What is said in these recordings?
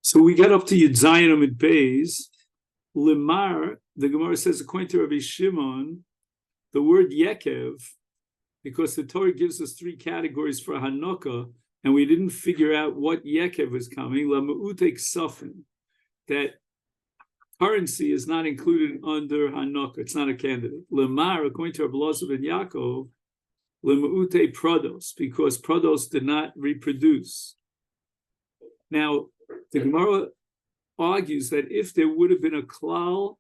So we got up to Yud Zayin at Beis. Limar, the Gemara says, according to Rabbi Shimon, the word Yekev, because the Torah gives us three categories for Hanukkah, and we didn't figure out what Yekev is coming, Lamu'ute Ksafim, that currency is not included under Hanukkah. It's not a candidate. Limar, according to Rabbi Elazar ben Yaakov, Lamu'ute Prodos, because Prodos did not reproduce. Now, the Gemara argues that if there would have been a klal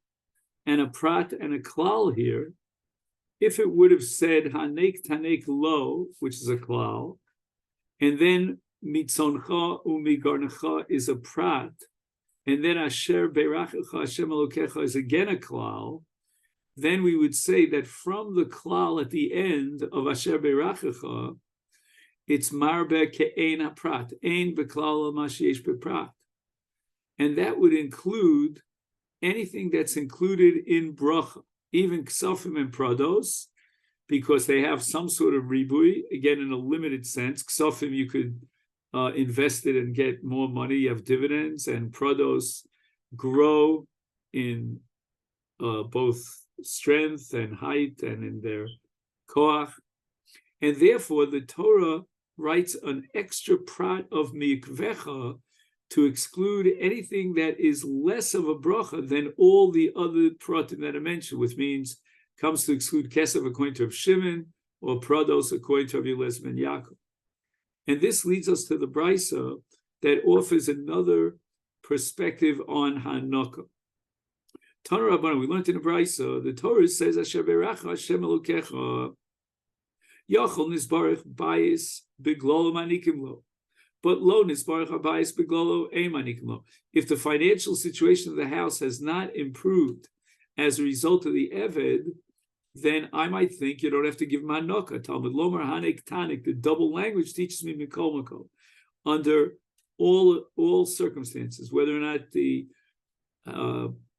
and a prat and a klal here, if it would have said hanek tanek lo, which is a klal, and then mitzoncha umigarnecha is a prat, and then asher berachecha Hashem Elokecha is again a klal, then we would say that from the klal at the end of asher berachecha, it's marbe ke'ein haprat, ein beklal ma sheyesh beprat. And that would include anything that's included in bracha, even ksafim and prados, because they have some sort of ribui, again in a limited sense. Ksafim, you could invest it and get more money, you have dividends, and prados grow in both strength and height and in their koach. And therefore, the Torah writes an extra prat of mikvecha to exclude anything that is less of a bracha than all the other pratim that I mentioned, which means comes to exclude kesef according to Rav Shimon or prados according to Rav Elazar ben Yaakov. And this leads us to the brisa that offers another perspective on Hanukkah. Tana Rabbanan, we learned in the brisa, the Torah says, Asher beracha Hashem Elokecha Yachol nisbarach bayis biglolo manikim lo. But lo nisbarach habayis biglolo ein manikim lo. If the financial situation of the house has not improved as a result of the Eved, then I might think you don't have to give Hanukkah. Talmud Lomar Hanek Tanik, the double language teaches me Mikol Makol. Under all circumstances, whether or not the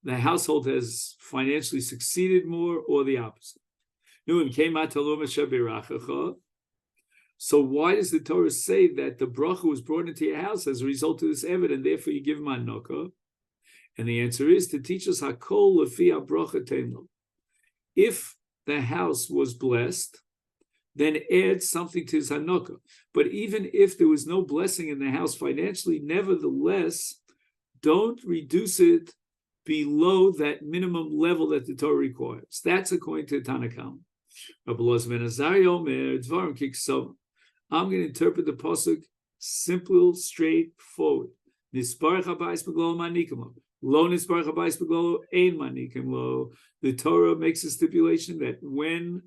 household has financially succeeded more or the opposite. So why does the Torah say that the bracha was brought into your house as a result of this Eved, and therefore you give him Hanukkah? And the answer is to teach us Hakol Lefi HaBracha Teino. If the house was blessed, then add something to his Hanukkah. But even if there was no blessing in the house financially, nevertheless, don't reduce it below that minimum level that the Torah requires. That's according to Tanakam. I'm going to interpret the pasuk simple, straightforward. The Torah makes a stipulation that when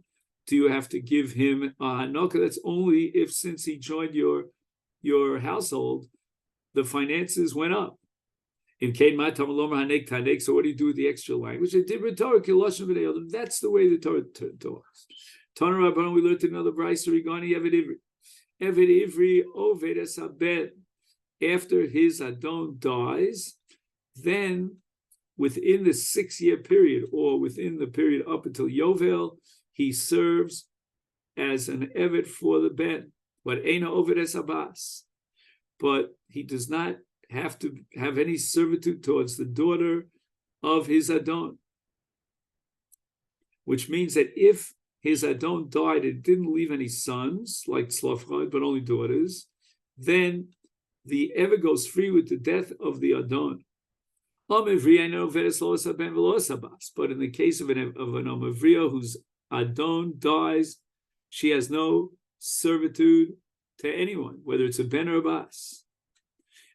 do you have to give him a Hanukkah? That's only if, since he joined your household, the finances went up. In Kain Ma Tamalomar Hanek Tanek, so what do you do with the extra language? That's the way the Torah talks. Tana Rabbanan, we learned another brayso regarding Eved Ivri. Eved Ivri Oved es haben. After his Adon dies, then within the 6-year period, or within the period up until Yovel, he serves as an Eved for the Ben. But Eina Oved es Abbas. But he does not have to have any servitude towards the daughter of his Adon. Which means that if his Adon died and didn't leave any sons, like Tzlafchad, but only daughters, then the Eved goes free with the death of the Adon. But in the case of an Omavriya whose Adon dies, she has no servitude to anyone, whether it's a Ben or a Bas.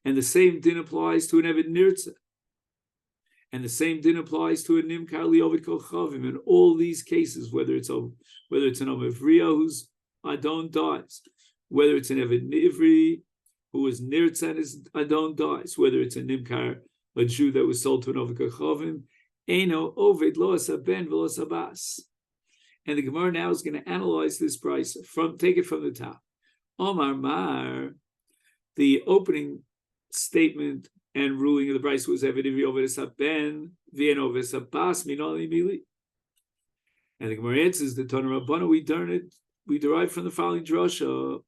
And the same din applies to an Eved Nirtza. And the same din applies to a Nimkar Li'ovid Kol Chavim. In all these cases, whether it's an Omavriya whose Adon dies, whether it's an Eved Nivri who is Nirtza and his Adon dies, whether it's a Nimkar, a Jew that was sold to an Ovid Kol Chavim, Eino Ovid Lo Asa Ben V'Lo Asa Bas. And the Gemara now is going to analyze this price take it from the top. Omar Mar, the opening statement and ruling of the brayso was Eved Ivri Oved es haben v'en Oved es Abbas minoli mili. And the Gemara answers the Tana Rabbana we derive from the following drasha.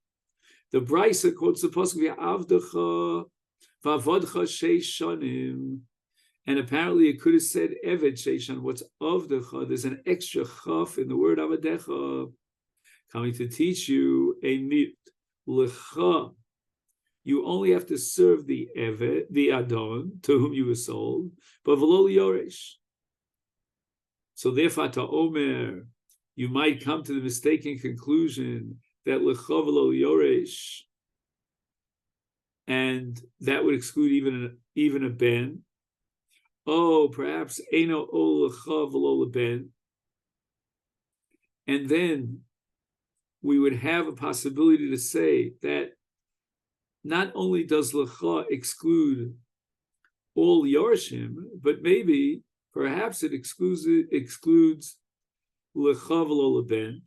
The brayso quotes the pasuk v'avdecha Vavodcha sheishanim. And apparently it could have said Eved Sheishan. What's of the Cha? There's an extra Chaf in the word Avadecha, coming to teach you a mit. Lecha. You only have to serve the Eved, the Adon, to whom you were sold, but v'lo Yoresh. So therefore, to Omer, you might come to the mistaken conclusion that Lecha v'lo Yoresh, and that would exclude even a ben. Oh, perhaps Eino Ol Lecha v'lo leben, and then we would have a possibility to say that not only does Lecha exclude all Yorshim, but maybe, perhaps it excludes Lecha v'lo leben,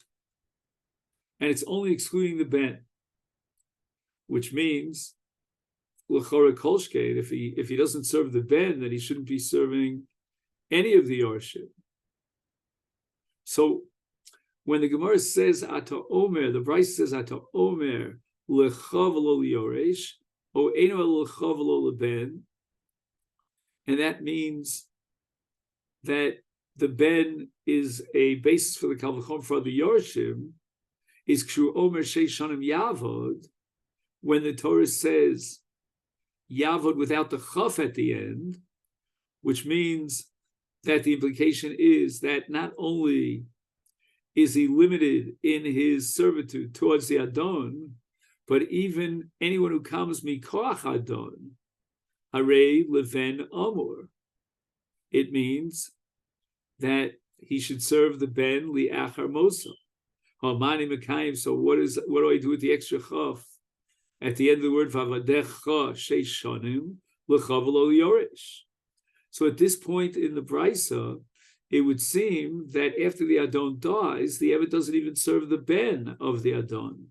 and it's only excluding the ben, which means L'chora kolshkein, if he doesn't serve the ben, then he shouldn't be serving any of the Yorshim. So when the Gemara says Ata Omer, the Bryce says Ata Omer Lecha v'lo liyoresh, o Eino Lecha v'lo leben, and that means that the ben is a basis for the Kal V'chom for the Yorshim, is Kshu Omer Sheishanim Yavod, when the Torah says Yavod without the Chaf at the end, which means that the implication is that not only is he limited in his servitude towards the Adon, but even anyone who comes mikoach Adon, Harei Leven Amor. It means that he should serve the ben li'achar mosa. Hamani mekayim. So what do I do with the extra chaf at the end of the word vavadecha sheishanim lecha v'lo yoresh? So at this point in the brisa, it would seem that after the Adon dies, the Eved doesn't even serve the ben of the Adon.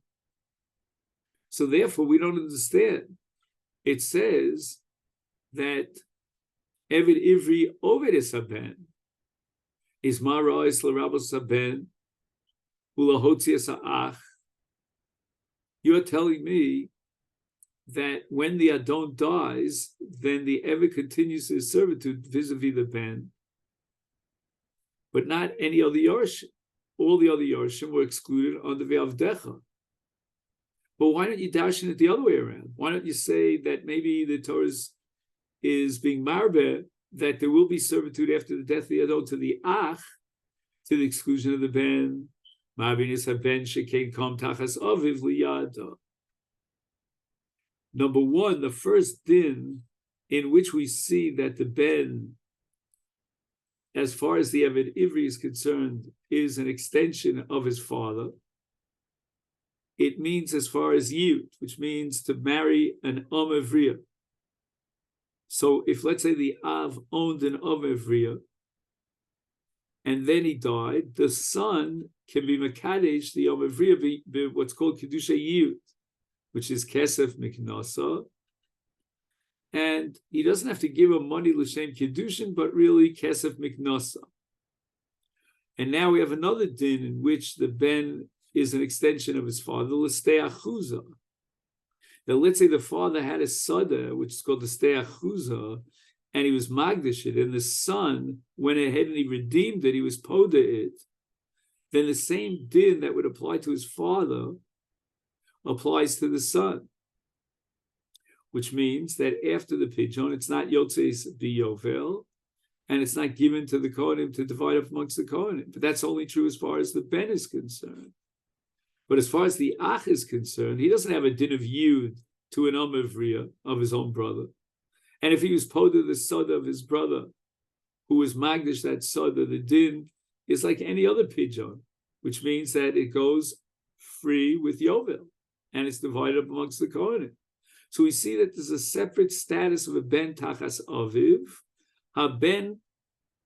So therefore, we don't understand. It says that Eved Ivri Oved es haben is Mara is l'rabos haben ulahotzi es ha'ach. You're telling me that when the Adon dies, then the Eved continues his servitude vis-a-vis the ben, but not any other Yorshim. All the other Yorshim were excluded under V'avdecha. But why don't you darshan it the other way around? Why don't you say that maybe the Torah is being marbe, that there will be servitude after the death of the Adon to the Ach, to the exclusion of the Ben, Ma'avinis HaBen Shekein Kom Tachas Aviv Liyada. Number one, the first din in which we see that the Ben, as far as the Eved Ivri is concerned, is an extension of his father. It means as far as Yud, which means to marry an Amevriya. So if, let's say, the Av owned an Amevriya, and then he died, the son can be Makadesh, the Amevriya, be what's called Kiddushin Yud, which is Kesef Miknasa. And he doesn't have to give him money l'shem Kiddushin, but really Kesef Miknasa. And now we have another din in which the Ben is an extension of his father, l'stei achuza. Now, let's say the father had a sada, which is called the stei achuza, and he was magdish it, and the son went ahead and he redeemed it, he was poda it. Then the same din that would apply to his father applies to the son, which means that after the pigeon, it's not yotzeis biyovel, and it's not given to the Kohanim to divide up amongst the Kohanim. But that's only true as far as the Ben is concerned. But as far as the Ach is concerned, he doesn't have a din of Yud to an Amavriya of his own brother. And if he was poda the Sada of his brother, who was Magdish that Sada, the din is like any other pigeon, which means that it goes free with Yovel, and it's divided up amongst the Kohanim. So we see that there's a separate status of a Ben Tachas Aviv, ha Ben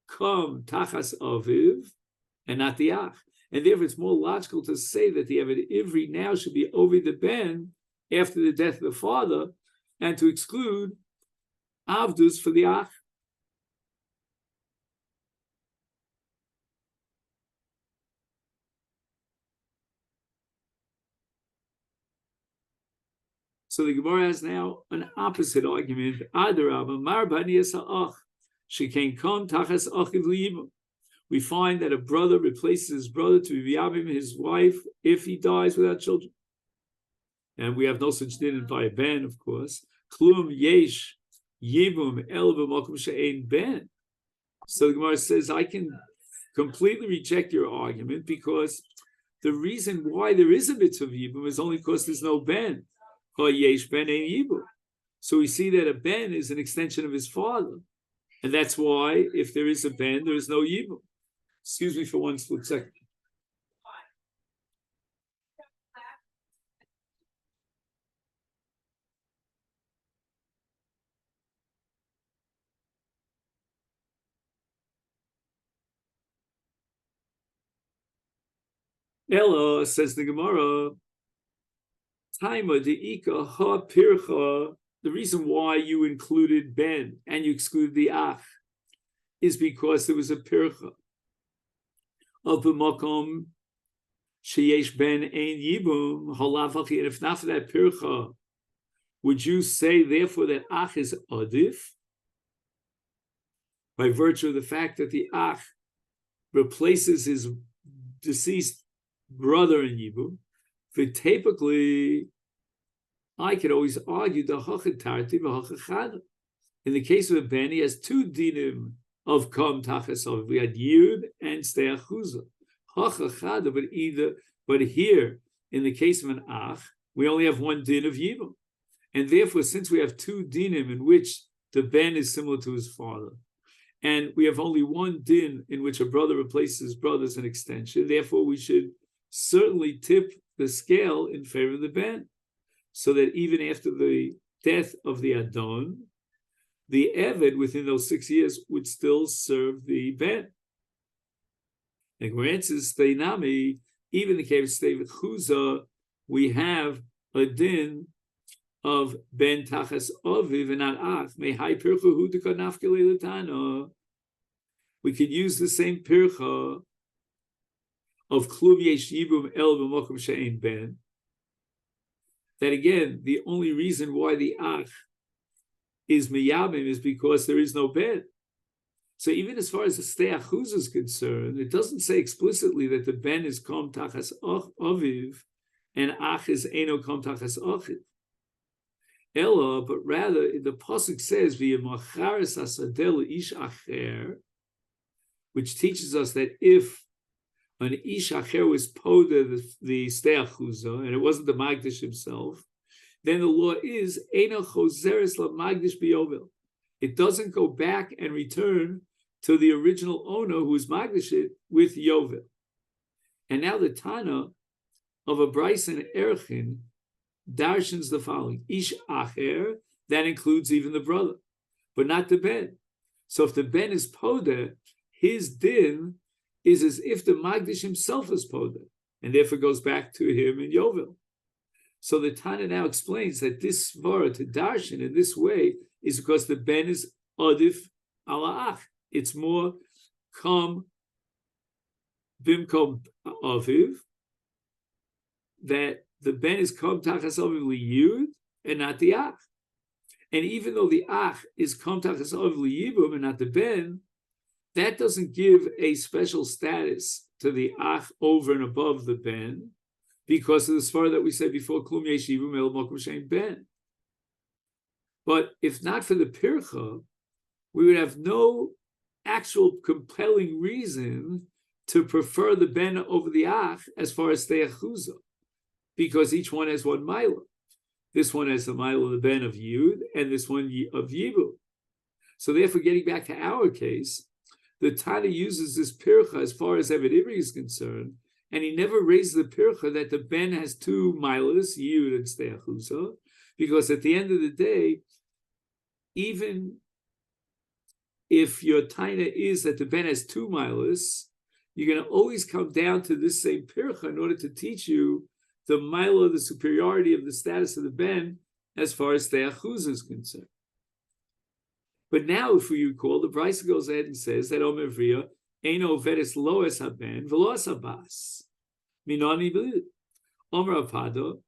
Kom Tachas Aviv, and not the Ach. And therefore, it's more logical to say that the Eved Ivri now should be Ovid the Ben after the death of the father, and to exclude Avdus for the Ach. So the Gemara has now an opposite argument. We find that a brother replaces his brother to be his wife if he dies without children. And we have no such din by a ben, of course. Klum yesh yibum el b'makom she'ein ben. So the Gemara says, I can completely reject your argument because the reason why there is a mitzvah of yibum is only because there's no ben. Yesh ben ein yibum. So we see that a ben is an extension of his father. And that's why if there is a ben, there is no yibum. Excuse me for one split second. Ella, says the Gemara, Taima de'ika ha pircha, the reason why you included ben and you excluded the ach is because there was a pircha of the makom sheyesh ben ein yibum halavachi, and if not for that pircha, would you say therefore that ach is adif by virtue of the fact that the ach replaces his deceased brother in yibum? Typically, I could always argue the hachatarti v'hachachad. In the case of a ben, he has two dinim of kam tachasov. We had yud and steachuza. Hachachad, but here in the case of an ach, we only have one din of yibum, and therefore, since we have two dinim in which the ben is similar to his father, and we have only one din in which a brother replaces his brother as an extension, therefore we should certainly tip the scale in favor of the ben, so that even after the death of the Adon, the Eved within those 6 years would still serve the ben. And answers Steinami, even in the case of David Chuza, we have a din of ben tachas aviv and not ach. Mehai pircha hu deka nafkele l'tana. We could use the same pircha of klum yesh yibum el b'mokum she'ein ben. That again, the only reason why the ach is miyabim is because there is no ben. So even as far as the steachuz is concerned, it doesn't say explicitly that the ben is kom tachas aviv and ach is eno kom tachas achiv. Ella, but rather the pasuk says v'yemacharis asadel ish acher, which teaches us that if an ish acher was poda the steachuza, and it wasn't the magdish himself, then the law is eno choseres la magdish biyovel. It doesn't go back and return to the original owner who is magdish it with yovel. And now the Tana of a Bryson Erchin darshans the following: ish acher, that includes even the brother, but not the ben. So if the ben is poda, his din is as if the magdish himself is poda, and therefore goes back to him in yovel. So the Tana now explains that this svara to darshan in this way is because the ben is adif ala ach. It's more kam bimkom aviv, that the ben is kam tachas aviv liyud and not the ach. And even though the ach is kam tachas aviv liyibum and not the ben, that doesn't give a special status to the ach over and above the ben, because of the svara that we said before, klum yeshivum el mokum shein ben. But if not for the pircha, we would have no actual compelling reason to prefer the ben over the ach as far as steachuza, because each one has one mila. This one has the mila of the ben of yud, and this one of yibu. So therefore, getting back to our case, the Tana uses this pircha as far as Eved Ivri is concerned, and he never raised the pircha that the ben has two milas, yud and steachuza, because at the end of the day, even if your taina is that the ben has two milas, you're going to always come down to this same pircha in order to teach you the mila, the superiority of the status of the ben as far as steachuz is concerned. But now, if we recall, the Brisa goes ahead and says that Omer Vriya eino vedes loes haben velos habas minani b'lid Omer Apado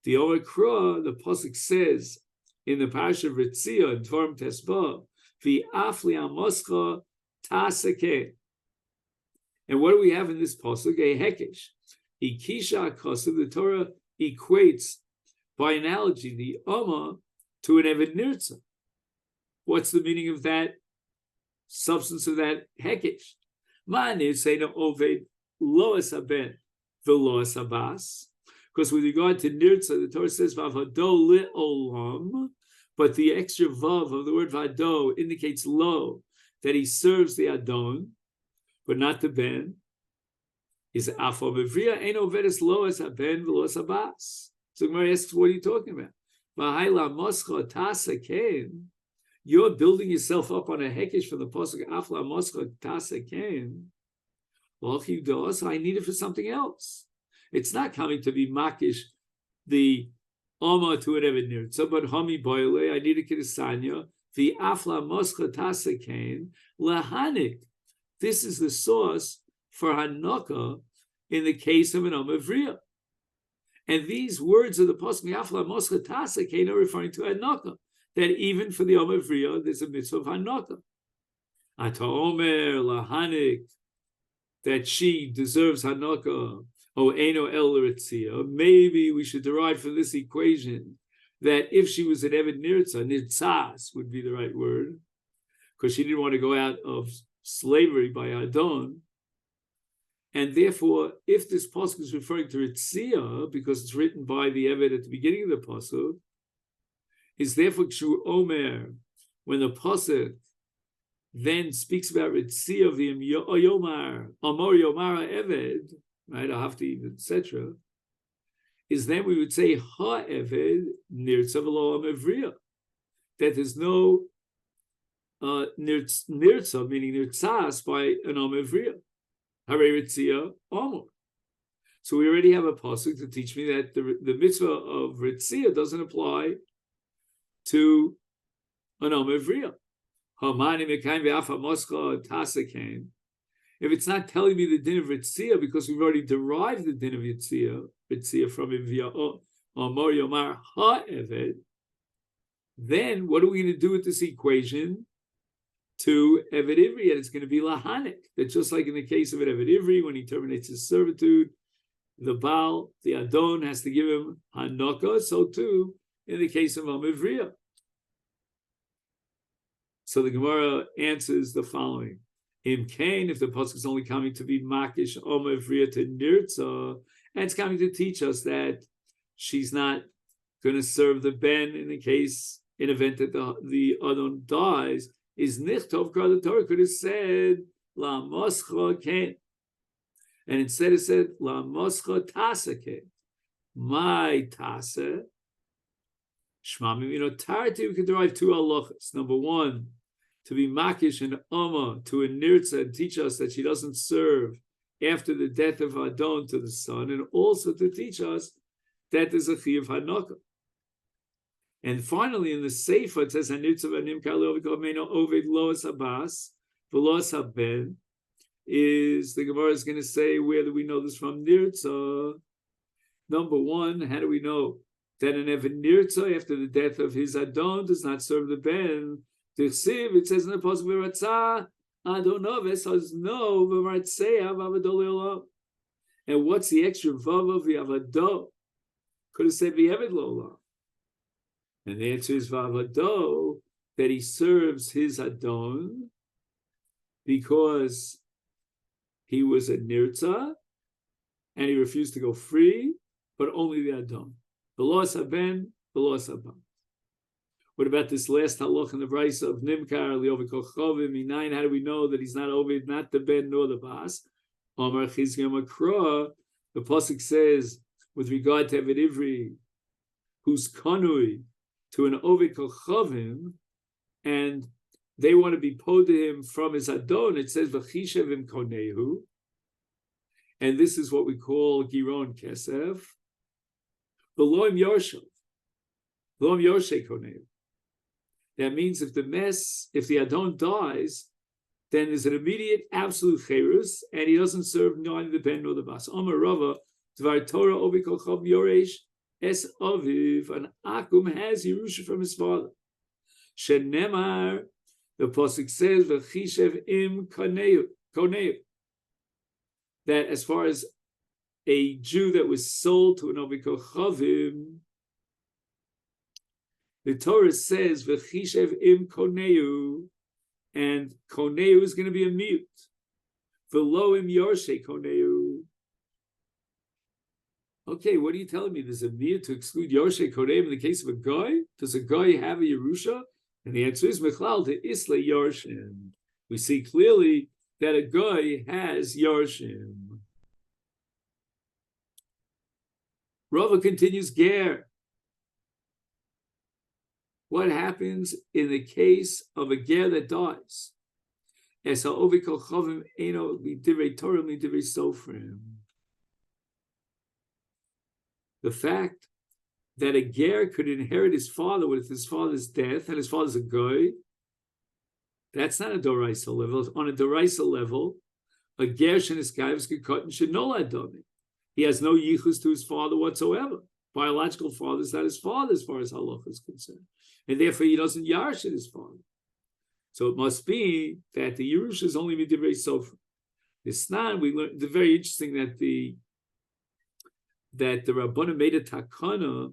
The Omakra, the pasuk says in the parasha of Ritzia in Dvarim Tesba, V'afli amoscha tasake. And what do we have in this pasuk? A hekesh. Ikisha akasu, the Torah equates by analogy the Oma to an Eved Nirtza. What's the meaning of that substance of that hekesh? Ma'anir say no oved loas haben v'loas habas. Because with regard to Nirtza, the Torah says v'avado le'olam, but the extra vav of the word vado indicates lo, that he serves the Adon, but not the Ben. Is afo bevria ein ovedes loas haben v'loas habas. So Gemara asks, what are you talking about? V'haila moscha tasa kain. You're building yourself up on a hekesh from the pasuk afla moscha tasa kain. Well, if you do, so I need it for something else. It's not coming to be makish the Oma to an Eved Nirtza, but Hami Boile, I need a Kiddushin, the Afla Moscha Tasa Kain, Lahanik. This is the source for Hanukkah in the case of an Omavriya. And these words of the Pasuk Afla Moscha Tasa Kain are referring to Hanukkah, that even for the Omavriya, there's a mitzvah of Hanukkah. Ata Omer Lahanik, that she deserves Hanukkah. Oh, Eino El Ritzia. Maybe we should derive from this equation that if she was an Eved Nirtza, Nirtzas would be the right word, because she didn't want to go out of slavery by Adon. And therefore, if this pasuk is referring to Ritzia, because it's written by the Eved at the beginning of the pasuk, is therefore Kshu Omer, when the pasuk then speaks about Ritzia of the Yomar, Amor Yomara Eved, right, etc., is then we would say ha'eved nirtza v'lo amevriya, that there's no nirtza, meaning nirtzas by an amevriya, harei ritzia amor. So we already have a pasuk to teach me that the mitzvah of ritzia doesn't apply to an amevriya. Hamani mekayim v'afa moscha tasakain. If it's not telling me the din of Ritzia, because we've already derived the din of Ritzia from Ivya Amor Yomar HaEved, then what are we going to do with this equation to Eved Ivri? And it's going to be Lahanik. That just like in the case of an Eved Ivri, when he terminates his servitude, the Baal, the Adon, has to give him Hanukkah, so too in the case of Amivriya. So the Gemara answers the following. In Cain, if the pasuk is only coming to be makish omavriya to nirtza, and it's coming to teach us that she's not going to serve the ben in event that the Adon dies, is nichtov. The Torah could have said la moscha Cain, and instead it said la moscha tasa Cain. My tasa shmamim tarti. We could derive two halachas. Number one, to be makish and Oma to a nirtza and teach us that she doesn't serve after the death of Adon to the son, and also to teach us that there's a chiyuv Hanukkah. And finally, in the Sefer, it says Hanirtza v'anim ka'le'ovik meino oved loas habas v'loas haben. Is the Gemara is going to say, where do we know this from? Nirtza. Number one, how do we know that an Eved Nirtza after the death of his Adon does not serve the ben? It says in the pasuk v'ratzah Adonoves says no v'ratzeh v'avado. And what's the extra vav of v'avado? Could have said v'eved lo'olam. And the answer is v'avado, that he serves his Adon because he was a nirtza and he refused to go free, but only the Adon. V'los haben, v'los habam. What about this last halach in the Brisa of Nimkar Li'Ovid Kochovim Minayin? How do we know that he's not Ovid, not the Ben nor the Bas? Amar Chizkiya Makra. The pasuk says with regard to Eved Ivri, who's kanui to an Ovid Kochovim, and they want to be po to him from his Adon. It says V'chishevim konehu, and this is what we call Giron Kesef. V'loim Yorshav, V'loim Yorshe konehu. That means if the Adon dies, then there's an immediate absolute cherus, and he doesn't serve neither the ben nor the bas. Amar Rava, Dvar Torah Ovi Kol Chav Yoresh es Aviv, an Akum has Yerusha from his father. Shenemar, the Pasuk says, V'chishev im koneu, that as far as a Jew that was sold to an Ovikochavim, the Torah says, V'chishev im koneu, and koneu is going to be a mute. V'lo im yorshe koneu. Okay, what are you telling me? There's a mute to exclude yorshe koneu in the case of a guy? Does a guy have a Yerusha? And the answer is Mechlal to Isla Yarshim. We see clearly that a guy has Yarshim. Rava continues, Ger. What happens in the case of a ger that dies? The fact that a ger could inherit his father with his father's death, and his father's a goy, that's not a doraisa level. On a doraisa level, a ger shenisgayvus gekatan should nolad dami. He has no yichus to his father whatsoever. Biological father is not his father as far as halacha is concerned, and therefore he doesn't yarsh his father. So it must be that the Yerusha is only midivrei sofer. It's not. We learned the very interesting that the Rabbanan made a takana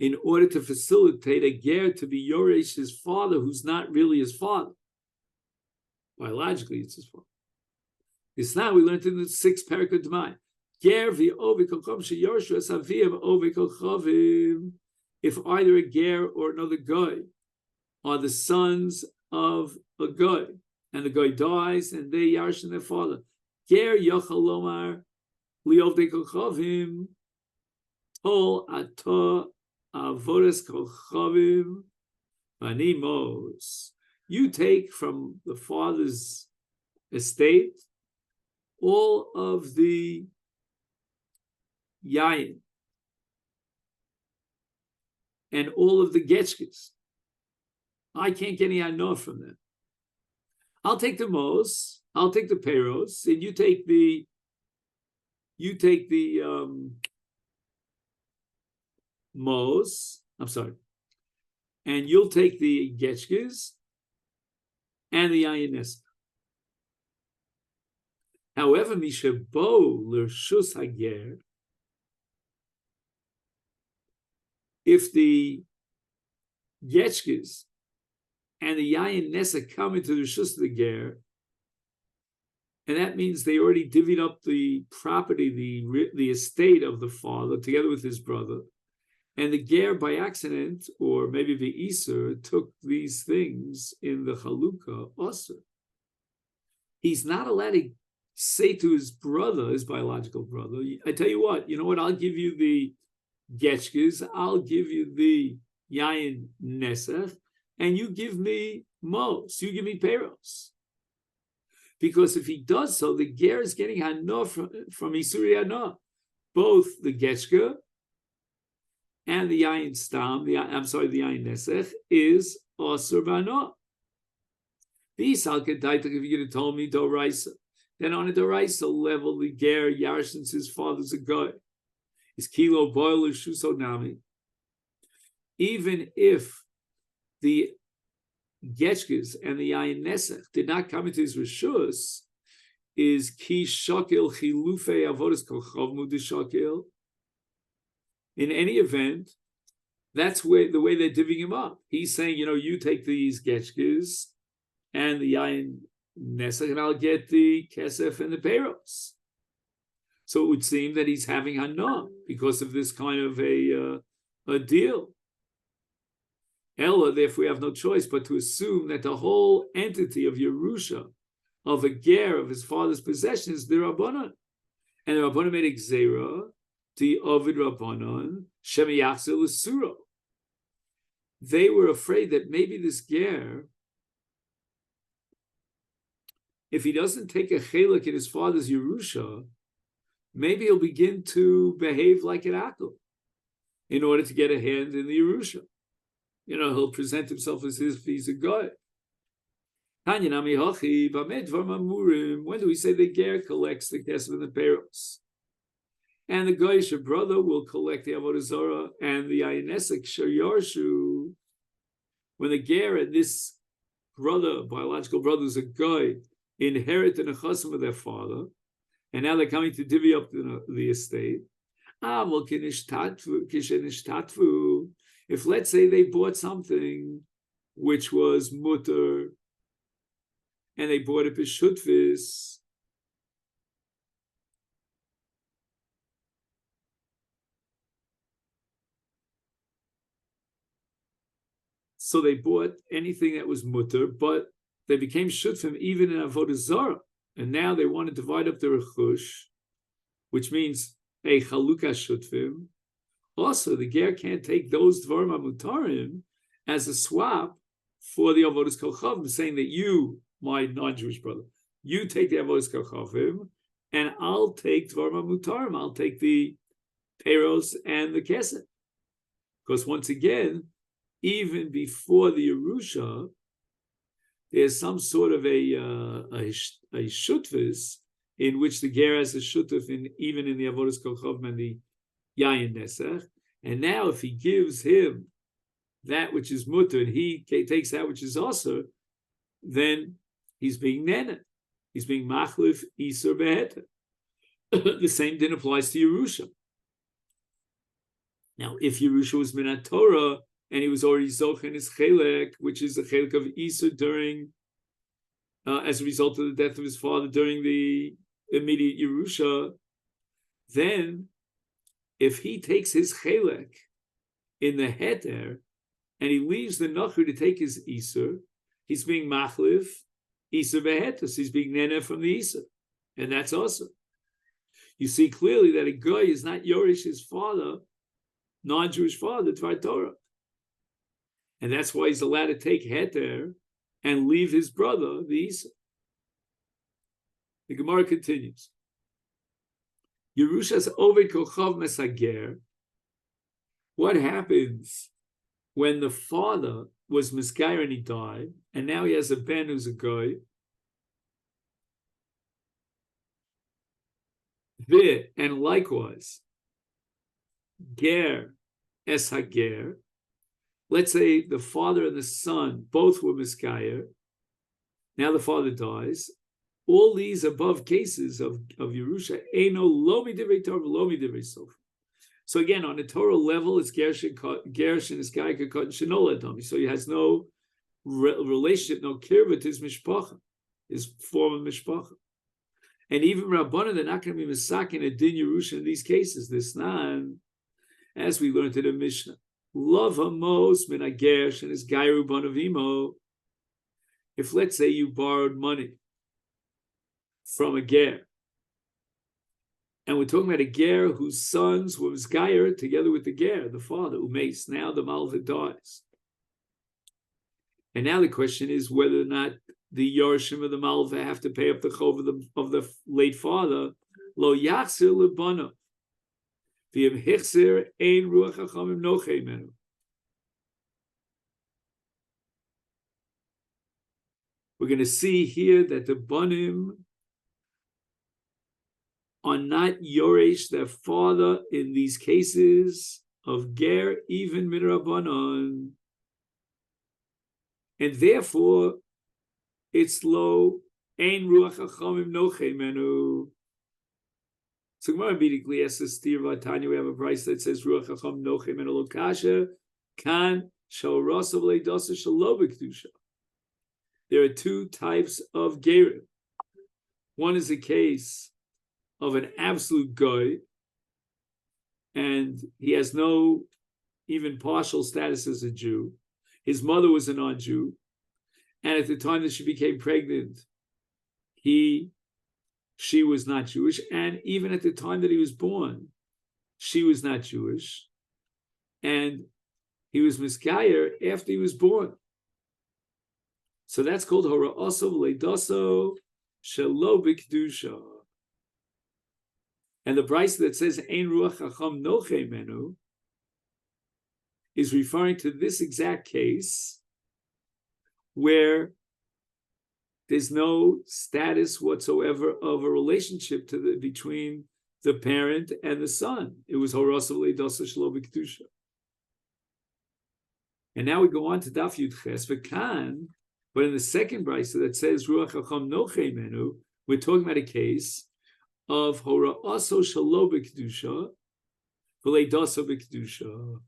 in order to facilitate a ger to be yoresh his father, who's not really his father. Biologically, it's his father. It's not. We learned in the 6th parak of D'mai. Ger v'ovikochavim sheyorshu es aviyim ovikochavim. If either a ger or another guy are the sons of a guy, and the guy dies, and they yarshin their father, ger yochal lomar liovdei tol atah avodas kochavim animos. You take from the father's estate all of the yayin and all of the getchkes. I can't get any anor from them. I'll take the mos, I'll take the peros, and you take the mos, I'm sorry, and you'll take the getchkes and the yayin. However, mishabo l'rshus hager, if the getchkes and the yayin nesa come into the rshus of the ger, and that means they already divvied up the property, the estate of the father together with his brother, and the ger by accident, or maybe the iser, took these things in the chalukah also. He's not allowed to say to his brother, his biological brother, I tell you what, I'll give you the getchkes, I'll give you the yayin nesach, and you give me mos, you give me peros. Because if he does so, the ger is getting hano from isuri hano. Both the getchke and the yayin stam, the yayin nesach, is osur b'hano. These halkedaita, if you're going to tell me doraisa, then on a doraisa level, the ger yarshins his father's a guy. Is kilo boil or shuso nami. Even if the getchkes and the yayin nesach did not come into his reshus, is ki shakil chilufei avodas kochav mudishakil. In any event, that's the way they're divvying him up. He's saying, you take these getchkes and the yayin nesach, and I'll get the kesef and the peros. So it would seem that he's having hana because of this kind of a deal. Ella, therefore, we have no choice but to assume that the whole entity of Yerusha, of a ger, of his father's possession, is the Rabbanon. And the Rabbanon made a gzera, the Ovid Rabbanon, Shemiyachzil Usuro. They were afraid that maybe this ger, if he doesn't take a chelik in his father's Yerusha, maybe he'll begin to behave like an akil in order to get a hand in the Yerusha. He'll present himself as if he's a guy. When do we say the ger collects the kesef and the peros? and the Goyish brother will collect the Avodah Zarah and the Ayinesek Shayarshu. When the Ger and this brother, biological brother, is a guy, inherit the nechasim of their father, and now they're coming to divvy up the estate. If let's say they bought something which was mutter, and they bought it b'shutvis, so they bought anything that was mutter, but they became shutfim even in avodah zarah, and now they want to divide up the rechush, which means a chaluka shutfim. Also, the ger can't take those dvarim amutarim as a swap for the avodas kolchavim, saying that you, my non-Jewish brother, you take the avodas kolchavim, and I'll take dvarim amutarim. I'll take the peros and the kesed, because once again, even before the Yerusha, there's some sort of a shutvis in which the ger has a shutuf even in the avodas kolchavim and the yayin nesach. And now, if he gives him that which is mutter, and he takes that which is also, then he's being nena. He's being machlif iser beheta. The same din applies to Yerusha. Now, if Yerusha was minat Torah, and he was already zoch in his chelek, which is the chelek of iser during, as a result of the death of his father during the immediate Yerusha, then if he takes his chelek in the heter, and he leaves the nachu to take his iser, he's being machlif iser behetas. He's being nene from the iser, and that's also. You see clearly that a guy is not yorish his father, non-Jewish father, Dvar Torah, and that's why he's allowed to take heter and leave his brother the iser. The Gemara continues. Yerusha's oved kochav mesager. What happens when the father was misgayer and he died, and now he has a ben who's a goy? And likewise, ger es hager. Let's say the father and the son both were misgayer. Now the father dies. All these above cases of Yerusha, Eino lomi divrei Torah, lomi divrei sof. So again, on a Torah level, it's Gersh and his guy Kakot and Shinola. So he has no relationship, no kirva to his mishpacha, his form of mishpacha. And even Rabbanan, they're not going to be misakin a din Yerusha in these cases. This nan, as we learned in the Mishnah, love hamos min Gersh and his guy Ruban of Imo. If let's say you borrowed money from a ger, and we're talking about a ger whose sons were misgayer together with the ger, the father, umeis. Now the malva dies, and now the question is whether or not the yorshim of the malva have to pay up the chov of the late father. Lo yachzir lebana, v'im hichzir ein ruach hachamim nochei menu. We're going to see here that the banim are not yoresh their father in these cases of ger, even midrabanan, and therefore it's lo ein ruach hachamim nochei menu. So Gemara immediately asks us, Tanya, we have a price that says ruach hachamim nochei menu lo kasha kan shal rasav leidasa shalo b'kedusha. There are two types of gerim. One is a case of an absolute guy, and he has no even partial status as a Jew. His mother was a non-Jew, and at the time that she became pregnant, she was not Jewish, and even at the time that he was born, she was not Jewish, and he was miskayer after he was born. So that's called hora'aso v'leidaso shelo b'kedusha. And the brayso that says Ein Ruach Chacham Nochei Menu is referring to this exact case where there's no status whatsoever of a relationship between the parent and the son. It was Horasa V'Leidasa Shelo B'Kedusha. And now we go on to Daf Yud Ches V'Kan, but in the second brisa that says Ruach Chacham Nochei Menu, we're talking about a case of Hora'aso Shelo B'Kedusha V'Leidasa B'Kedusha.